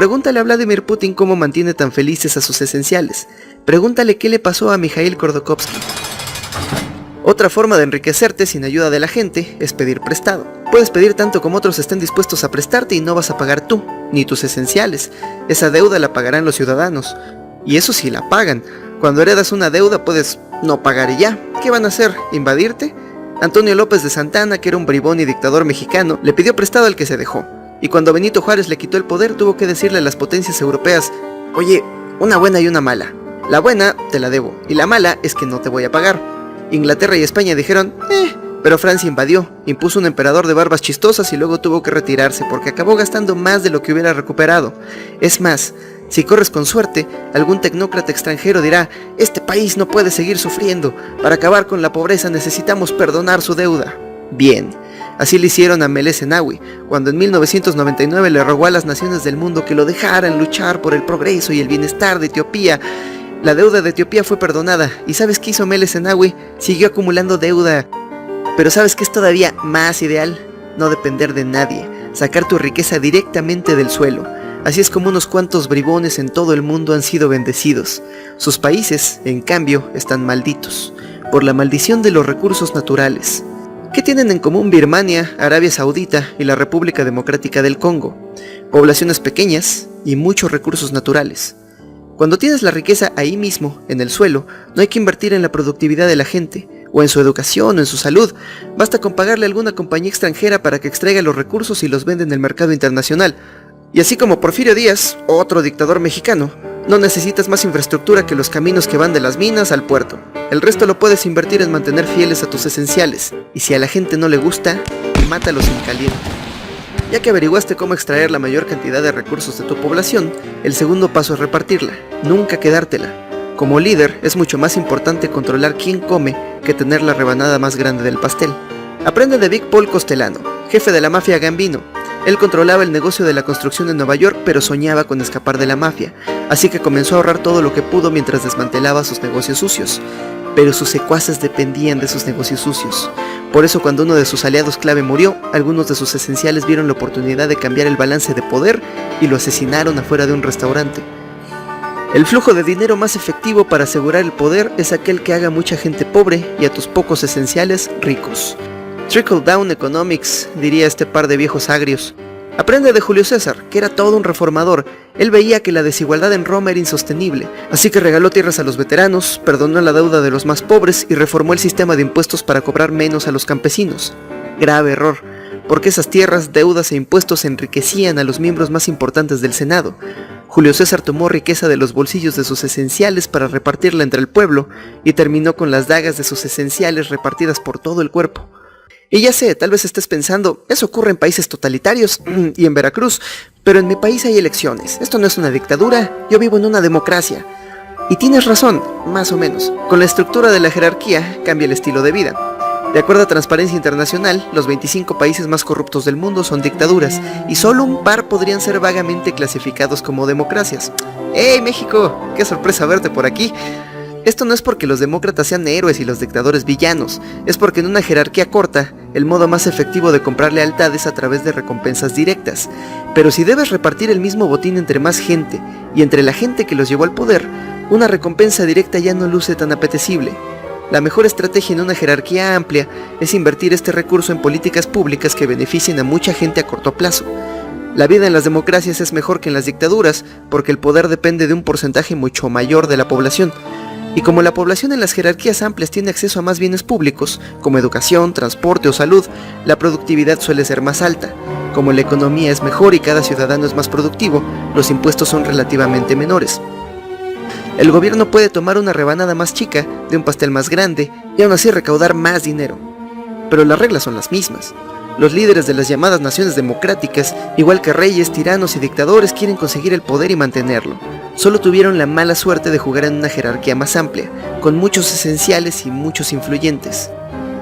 pregúntale a Vladimir Putin cómo mantiene tan felices a sus esenciales. Pregúntale qué le pasó a Mikhail Khodorkovsky. Otra forma de enriquecerte sin ayuda de la gente es pedir prestado. Puedes pedir tanto como otros estén dispuestos a prestarte y no vas a pagar tú, ni tus esenciales. Esa deuda la pagarán los ciudadanos. Y eso sí la pagan. Cuando heredas una deuda puedes no pagar y ya. ¿Qué van a hacer? ¿Invadirte? Antonio López de Santana, que era un bribón y dictador mexicano, le pidió prestado al que se dejó. Y cuando Benito Juárez le quitó el poder, tuvo que decirle a las potencias europeas: oye, una buena y una mala. La buena te la debo, y la mala es que no te voy a pagar. Inglaterra y España dijeron, pero Francia invadió, impuso un emperador de barbas chistosas y luego tuvo que retirarse porque acabó gastando más de lo que hubiera recuperado. Es más, si corres con suerte, algún tecnócrata extranjero dirá: este país no puede seguir sufriendo, para acabar con la pobreza necesitamos perdonar su deuda. Bien, así le hicieron a Meles Zenawi, cuando en 1999 le rogó a las naciones del mundo que lo dejaran luchar por el progreso y el bienestar de Etiopía. La deuda de Etiopía fue perdonada, y ¿sabes qué hizo Meles Zenawi? Siguió acumulando deuda. Pero ¿sabes qué es todavía más ideal? No depender de nadie, sacar tu riqueza directamente del suelo. Así es como unos cuantos bribones en todo el mundo han sido bendecidos. Sus países, en cambio, están malditos, por la maldición de los recursos naturales. ¿Qué tienen en común Birmania, Arabia Saudita y la República Democrática del Congo? Poblaciones pequeñas y muchos recursos naturales. Cuando tienes la riqueza ahí mismo, en el suelo, no hay que invertir en la productividad de la gente, o en su educación o en su salud. Basta con pagarle a alguna compañía extranjera para que extraiga los recursos y los venda en el mercado internacional. Y así como Porfirio Díaz, otro dictador mexicano, no necesitas más infraestructura que los caminos que van de las minas al puerto. El resto lo puedes invertir en mantener fieles a tus esenciales, y si a la gente no le gusta, mátalos en caliente. Ya que averiguaste cómo extraer la mayor cantidad de recursos de tu población, el segundo paso es repartirla, nunca quedártela. Como líder, es mucho más importante controlar quién come que tener la rebanada más grande del pastel. Aprende de Big Paul Costellano, jefe de la mafia Gambino. Él controlaba el negocio de la construcción en Nueva York, pero soñaba con escapar de la mafia, así que comenzó a ahorrar todo lo que pudo mientras desmantelaba sus negocios sucios. Pero sus secuaces dependían de sus negocios sucios. Por eso, cuando uno de sus aliados clave murió, algunos de sus esenciales vieron la oportunidad de cambiar el balance de poder y lo asesinaron afuera de un restaurante. El flujo de dinero más efectivo para asegurar el poder es aquel que haga mucha gente pobre y a tus pocos esenciales ricos. Trickle down economics, diría este par de viejos agrios. Aprende de Julio César, que era todo un reformador. Él veía que la desigualdad en Roma era insostenible, así que regaló tierras a los veteranos, perdonó la deuda de los más pobres y reformó el sistema de impuestos para cobrar menos a los campesinos. Grave error, porque esas tierras, deudas e impuestos enriquecían a los miembros más importantes del Senado. Julio César tomó riqueza de los bolsillos de sus esenciales para repartirla entre el pueblo y terminó con las dagas de sus esenciales repartidas por todo el cuerpo. Y ya sé, tal vez estés pensando, eso ocurre en países totalitarios y en Veracruz, pero en mi país hay elecciones, esto no es una dictadura, yo vivo en una democracia. Y tienes razón, más o menos, con la estructura de la jerarquía cambia el estilo de vida. De acuerdo a Transparencia Internacional, los 25 países más corruptos del mundo son dictaduras, y solo un par podrían ser vagamente clasificados como democracias. ¡Hey México! ¡Qué sorpresa verte por aquí! Esto no es porque los demócratas sean héroes y los dictadores villanos, es porque en una jerarquía corta, el modo más efectivo de comprar lealtad es a través de recompensas directas. Pero si debes repartir el mismo botín entre más gente, y entre la gente que los llevó al poder, una recompensa directa ya no luce tan apetecible. La mejor estrategia en una jerarquía amplia es invertir este recurso en políticas públicas que beneficien a mucha gente a corto plazo. La vida en las democracias es mejor que en las dictaduras, porque el poder depende de un porcentaje mucho mayor de la población. Y como la población en las jerarquías amplias tiene acceso a más bienes públicos, como educación, transporte o salud, la productividad suele ser más alta. Como la economía es mejor y cada ciudadano es más productivo, los impuestos son relativamente menores. El gobierno puede tomar una rebanada más chica de un pastel más grande y aún así recaudar más dinero. Pero las reglas son las mismas. Los líderes de las llamadas naciones democráticas, igual que reyes, tiranos y dictadores, quieren conseguir el poder y mantenerlo. Solo tuvieron la mala suerte de jugar en una jerarquía más amplia, con muchos esenciales y muchos influyentes.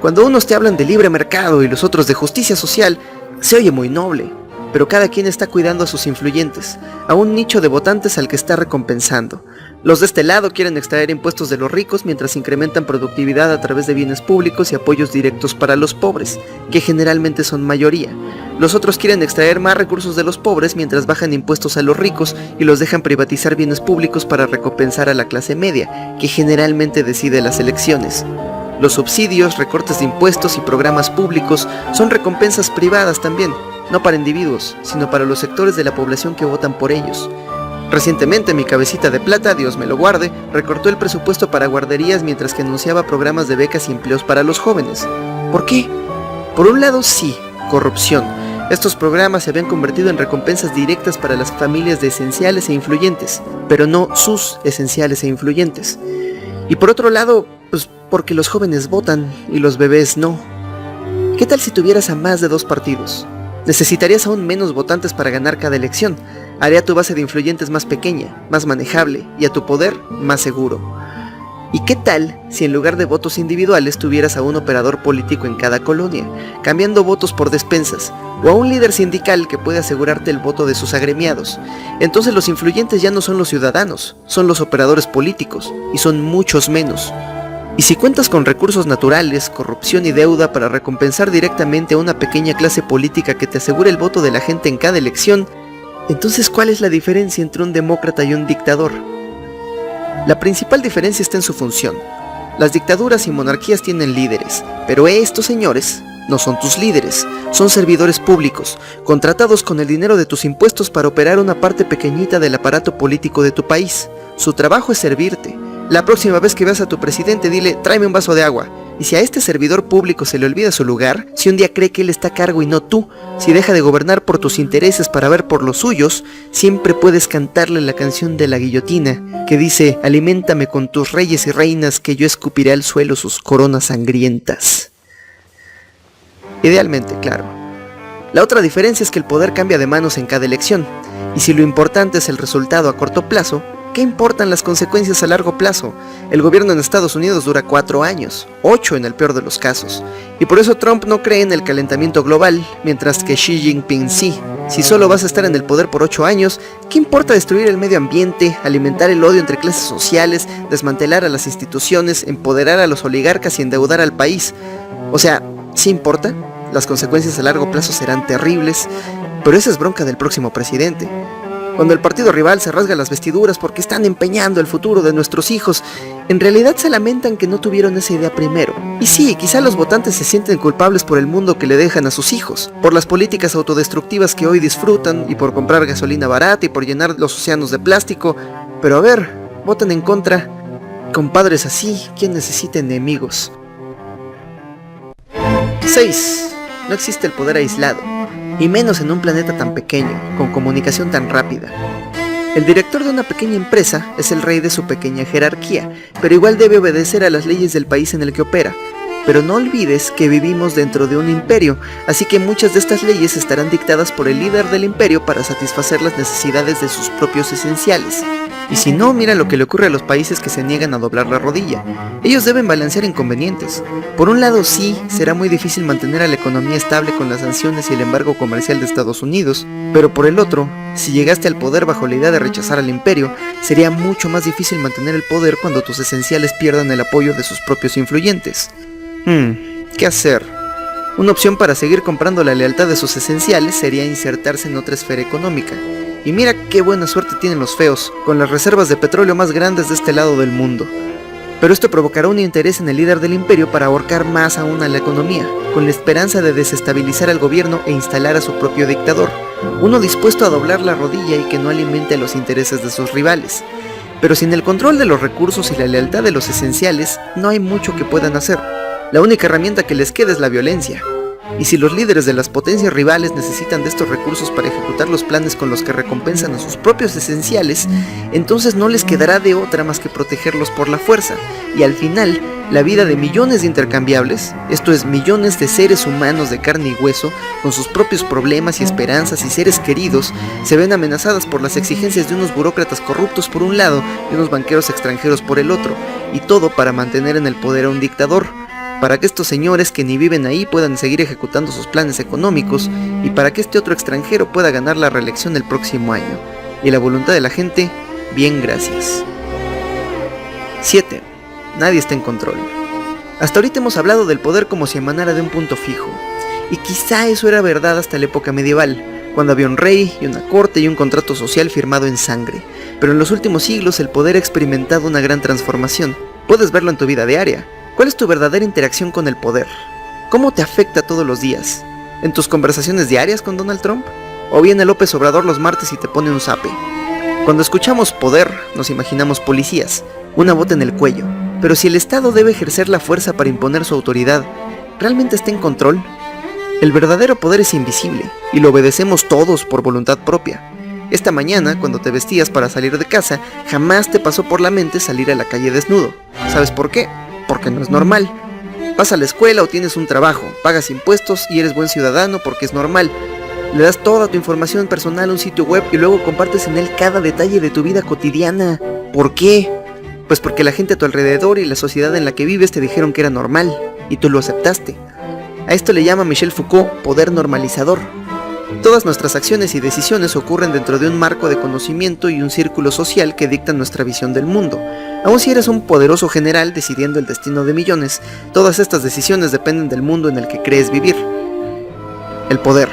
Cuando unos te hablan de libre mercado y los otros de justicia social, se oye muy noble, pero cada quien está cuidando a sus influyentes, a un nicho de votantes al que está recompensando. Los de este lado quieren extraer impuestos de los ricos mientras incrementan productividad a través de bienes públicos y apoyos directos para los pobres, que generalmente son mayoría. Los otros quieren extraer más recursos de los pobres mientras bajan impuestos a los ricos y los dejan privatizar bienes públicos para recompensar a la clase media, que generalmente decide las elecciones. Los subsidios, recortes de impuestos y programas públicos son recompensas privadas también, no para individuos, sino para los sectores de la población que votan por ellos. Recientemente mi cabecita de plata, Dios me lo guarde, recortó el presupuesto para guarderías mientras que anunciaba programas de becas y empleos para los jóvenes. ¿Por qué? Por un lado sí, corrupción. Estos programas se habían convertido en recompensas directas para las familias de esenciales e influyentes, pero no sus esenciales e influyentes. Y por otro lado, pues porque los jóvenes votan y los bebés no. ¿Qué tal si tuvieras a más de 2 partidos? Necesitarías aún menos votantes para ganar cada elección. Haría tu base de influyentes más pequeña, más manejable y a tu poder más seguro. ¿Y qué tal si en lugar de votos individuales tuvieras a un operador político en cada colonia, cambiando votos por despensas, o a un líder sindical que puede asegurarte el voto de sus agremiados? Entonces los influyentes ya no son los ciudadanos, son los operadores políticos, y son muchos menos. Y si cuentas con recursos naturales, corrupción y deuda para recompensar directamente a una pequeña clase política que te asegure el voto de la gente en cada elección, entonces ¿cuál es la diferencia entre un demócrata y un dictador? La principal diferencia está en su función. Las dictaduras y monarquías tienen líderes, pero estos señores no son tus líderes, son servidores públicos, contratados con el dinero de tus impuestos para operar una parte pequeñita del aparato político de tu país. Su trabajo es servirte. La próxima vez que veas a tu presidente, dile, tráeme un vaso de agua. Y si a este servidor público se le olvida su lugar, si un día cree que él está a cargo y no tú, si deja de gobernar por tus intereses para ver por los suyos, siempre puedes cantarle la canción de la guillotina, que dice, aliméntame con tus reyes y reinas, que yo escupiré al suelo sus coronas sangrientas. Idealmente, claro. La otra diferencia es que el poder cambia de manos en cada elección, y si lo importante es el resultado a corto plazo, ¿qué importan las consecuencias a largo plazo? El gobierno en Estados Unidos dura 4 años, 8 en el peor de los casos. Y por eso Trump no cree en el calentamiento global, mientras que Xi Jinping sí. Si solo vas a estar en el poder por 8 años, ¿qué importa destruir el medio ambiente, alimentar el odio entre clases sociales, desmantelar a las instituciones, empoderar a los oligarcas y endeudar al país? O sea, ¿sí importa? Las consecuencias a largo plazo serán terribles, pero esa es bronca del próximo presidente. Cuando el partido rival se rasga las vestiduras porque están empeñando el futuro de nuestros hijos, en realidad se lamentan que no tuvieron esa idea primero. Y sí, quizá los votantes se sienten culpables por el mundo que le dejan a sus hijos, por las políticas autodestructivas que hoy disfrutan, y por comprar gasolina barata y por llenar los océanos de plástico, pero a ver, votan en contra. Con padres así, ¿quién necesita enemigos? 6. No existe el poder aislado, y menos en un planeta tan pequeño, con comunicación tan rápida. El director de una pequeña empresa es el rey de su pequeña jerarquía, pero igual debe obedecer a las leyes del país en el que opera. Pero no olvides que vivimos dentro de un imperio, así que muchas de estas leyes estarán dictadas por el líder del imperio para satisfacer las necesidades de sus propios esenciales. Y si no, mira lo que le ocurre a los países que se niegan a doblar la rodilla. Ellos deben balancear inconvenientes. Por un lado sí, será muy difícil mantener a la economía estable con las sanciones y el embargo comercial de Estados Unidos, pero por el otro, si llegaste al poder bajo la idea de rechazar al imperio, sería mucho más difícil mantener el poder cuando tus esenciales pierdan el apoyo de sus propios influyentes. ¿Qué hacer? Una opción para seguir comprando la lealtad de sus esenciales sería insertarse en otra esfera económica. Y mira qué buena suerte tienen los feos, con las reservas de petróleo más grandes de este lado del mundo. Pero esto provocará un interés en el líder del imperio para ahorcar más aún a la economía, con la esperanza de desestabilizar al gobierno e instalar a su propio dictador, uno dispuesto a doblar la rodilla y que no alimente los intereses de sus rivales. Pero sin el control de los recursos y la lealtad de los esenciales, no hay mucho que puedan hacer. La única herramienta que les queda es la violencia. Y si los líderes de las potencias rivales necesitan de estos recursos para ejecutar los planes con los que recompensan a sus propios esenciales, entonces no les quedará de otra más que protegerlos por la fuerza. Y al final, la vida de millones de intercambiables, esto es, millones de seres humanos de carne y hueso, con sus propios problemas y esperanzas y seres queridos, se ven amenazadas por las exigencias de unos burócratas corruptos por un lado y unos banqueros extranjeros por el otro, y todo para mantener en el poder a un dictador, para que estos señores que ni viven ahí puedan seguir ejecutando sus planes económicos y para que este otro extranjero pueda ganar la reelección el próximo año. Y la voluntad de la gente, bien, gracias. 7. Nadie está en control. Hasta ahorita hemos hablado del poder como si emanara de un punto fijo, y quizá eso era verdad hasta la época medieval, cuando había un rey y una corte y un contrato social firmado en sangre. Pero en los últimos siglos el poder ha experimentado una gran transformación. Puedes verlo en tu vida diaria. ¿Cuál es tu verdadera interacción con el poder? ¿Cómo te afecta todos los días? ¿En tus conversaciones diarias con Donald Trump? ¿O viene López Obrador los martes y te pone un zape? Cuando escuchamos poder, nos imaginamos policías, una bota en el cuello. Pero si el Estado debe ejercer la fuerza para imponer su autoridad, ¿realmente está en control? El verdadero poder es invisible, y lo obedecemos todos por voluntad propia. Esta mañana, cuando te vestías para salir de casa, jamás te pasó por la mente salir a la calle desnudo. ¿Sabes por qué? Porque no es normal. Vas a la escuela o tienes un trabajo, pagas impuestos y eres buen ciudadano porque es normal. Le das toda tu información personal a un sitio web y luego compartes en él cada detalle de tu vida cotidiana. ¿Por qué? Pues porque la gente a tu alrededor y la sociedad en la que vives te dijeron que era normal, y tú lo aceptaste. A esto le llama Michel Foucault poder normalizador. Todas nuestras acciones y decisiones ocurren dentro de un marco de conocimiento y un círculo social que dictan nuestra visión del mundo. Aun si eres un poderoso general decidiendo el destino de millones, todas estas decisiones dependen del mundo en el que crees vivir. El poder,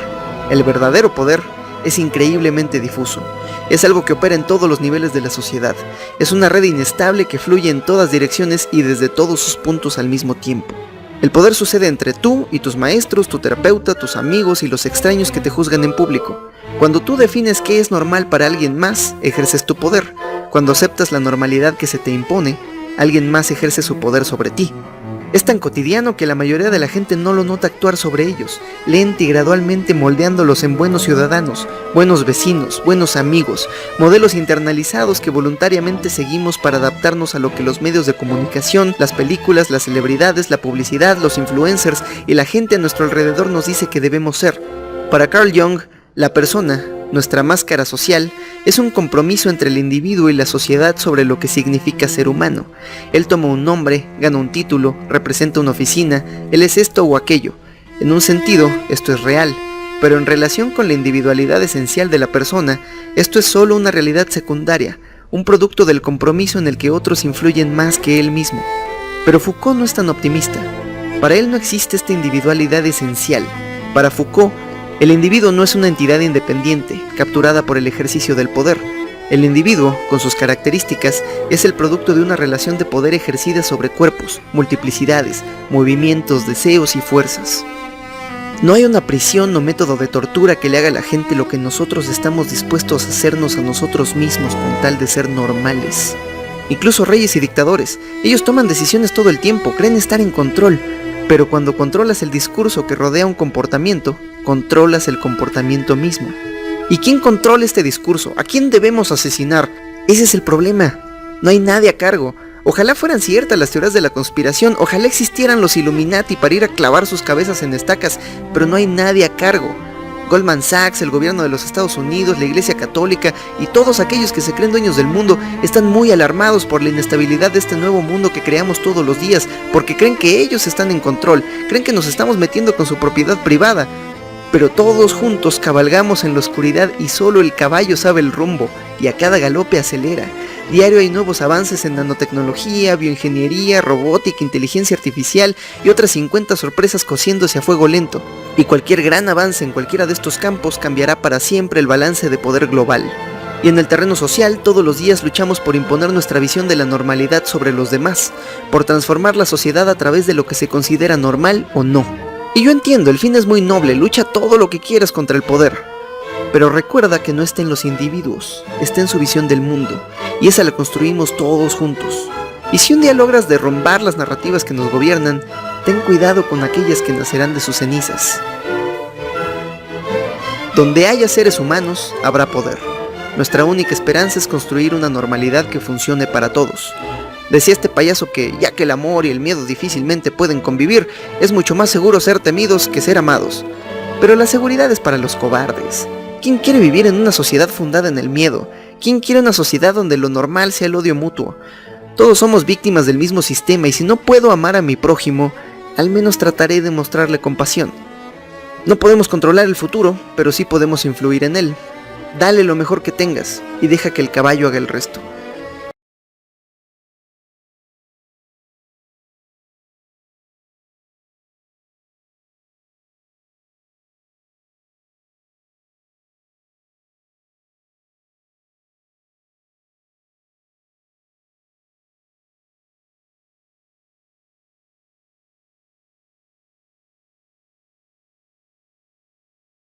el verdadero poder, es increíblemente difuso. Es algo que opera en todos los niveles de la sociedad. Es una red inestable que fluye en todas direcciones y desde todos sus puntos al mismo tiempo. El poder sucede entre tú y tus maestros, tu terapeuta, tus amigos y los extraños que te juzgan en público. Cuando tú defines qué es normal para alguien más, ejerces tu poder. Cuando aceptas la normalidad que se te impone, alguien más ejerce su poder sobre ti. Es tan cotidiano que la mayoría de la gente no lo nota actuar sobre ellos, lenta y gradualmente moldeándolos en buenos ciudadanos, buenos vecinos, buenos amigos, modelos internalizados que voluntariamente seguimos para adaptarnos a lo que los medios de comunicación, las películas, las celebridades, la publicidad, los influencers y la gente a nuestro alrededor nos dice que debemos ser. Para Carl Jung, la persona, nuestra máscara social, es un compromiso entre el individuo y la sociedad sobre lo que significa ser humano. Él toma un nombre, gana un título, representa una oficina, él es esto o aquello. En un sentido, esto es real, pero en relación con la individualidad esencial de la persona, esto es solo una realidad secundaria, un producto del compromiso en el que otros influyen más que él mismo. Pero Foucault no es tan optimista. Para él no existe esta individualidad esencial. Para Foucault, el individuo no es una entidad independiente, capturada por el ejercicio del poder. El individuo, con sus características, es el producto de una relación de poder ejercida sobre cuerpos, multiplicidades, movimientos, deseos y fuerzas. No hay una prisión o método de tortura que le haga a la gente lo que nosotros estamos dispuestos a hacernos a nosotros mismos con tal de ser normales. Incluso reyes y dictadores, ellos toman decisiones todo el tiempo, creen estar en control, pero cuando controlas el discurso que rodea un comportamiento, controlas el comportamiento mismo. ¿Y quién controla este discurso? ¿A quién debemos asesinar? Ese es el problema. No hay nadie a cargo. Ojalá fueran ciertas las teorías de la conspiración, ojalá existieran los Illuminati para ir a clavar sus cabezas en estacas, pero no hay nadie a cargo. Goldman Sachs, el gobierno de los Estados Unidos, la Iglesia Católica y todos aquellos que se creen dueños del mundo están muy alarmados por la inestabilidad de este nuevo mundo que creamos todos los días, porque creen que ellos están en control, creen que nos estamos metiendo con su propiedad privada. Pero todos juntos cabalgamos en la oscuridad y solo el caballo sabe el rumbo, y a cada galope acelera. Diario hay nuevos avances en nanotecnología, bioingeniería, robótica, inteligencia artificial y otras 50 sorpresas cociéndose a fuego lento. Y cualquier gran avance en cualquiera de estos campos cambiará para siempre el balance de poder global. Y en el terreno social, todos los días luchamos por imponer nuestra visión de la normalidad sobre los demás, por transformar la sociedad a través de lo que se considera normal o no. Y yo entiendo, el fin es muy noble, lucha todo lo que quieras contra el poder. Pero recuerda que no está en los individuos, está en su visión del mundo, y esa la construimos todos juntos. Y si un día logras derrumbar las narrativas que nos gobiernan, ten cuidado con aquellas que nacerán de sus cenizas. Donde haya seres humanos, habrá poder. Nuestra única esperanza es construir una normalidad que funcione para todos. Decía este payaso que, ya que el amor y el miedo difícilmente pueden convivir, es mucho más seguro ser temidos que ser amados. Pero la seguridad es para los cobardes. ¿Quién quiere vivir en una sociedad fundada en el miedo? ¿Quién quiere una sociedad donde lo normal sea el odio mutuo? Todos somos víctimas del mismo sistema y si no puedo amar a mi prójimo, al menos trataré de mostrarle compasión. No podemos controlar el futuro, pero sí podemos influir en él. Dale lo mejor que tengas y deja que el caballo haga el resto.